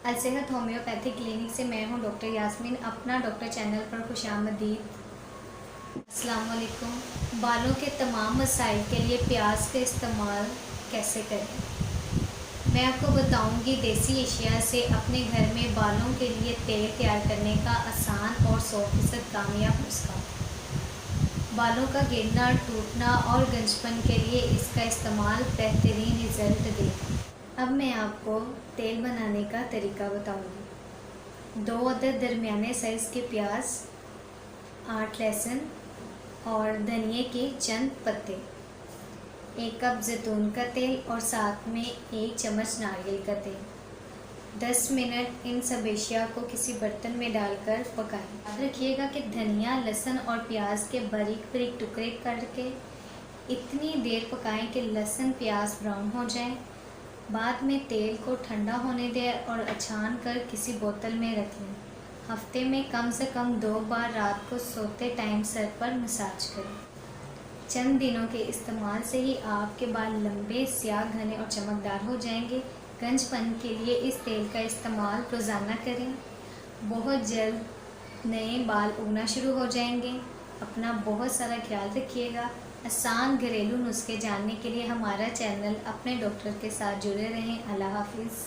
अलसेहत homeopathic clinic से मैं हूं डॉक्टर यास्मीन, अपना डॉक्टर चैनल पर खुशामदीद। अस्सलाम वालेकुम। बालों के तमाम मसाइल के लिए प्याज का इस्तेमाल कैसे करें, मैं आपको बताऊंगी देसी अशिया से अपने घर में बालों के लिए तेल तैयार करने का आसान और 100% कामयाब नुस्खा। बालों का गिरना, टूटना और गंजपन के लिए इसका इस्तेमाल बेहतरीन रिजल्ट देगा। अब मैं आपको तेल बनाने का तरीका बताऊंगी। 2 अदद दरमियाने साइज़ के प्याज, 8 लहसुन और धनिए के चंद पत्ते, 1 कप जैतून का तेल और साथ में 1 चम्मच नारियल का तेल। 10 मिनट इन सब अशिया को किसी बर्तन में डालकर पकाएं। याद रखिएगा कि धनिया, लहसुन और प्याज के बारीक बारीक टुकड़े करके इतनी देर पकाएं कि लहसुन प्याज ब्राउन हो जाए। बाद में तेल को ठंडा होने दें और अछान कर किसी बोतल में रख लें। हफ्ते में कम से कम 2 बार रात को सोते टाइम सर पर मसाज करें। चंद दिनों के इस्तेमाल से ही आपके बाल लंबे, स्याह, घने और चमकदार हो जाएंगे। गंजपन के लिए इस तेल का इस्तेमाल रोज़ाना करें। बहुत जल्द नए बाल उगना शुरू हो जाएंगे। अपना बहुत सारा ख्याल रखिएगा। आसान घरेलू नुस्खे जानने के लिए हमारा चैनल अपने डॉक्टर के साथ जुड़े रहें। अल्लाह हाफिज़।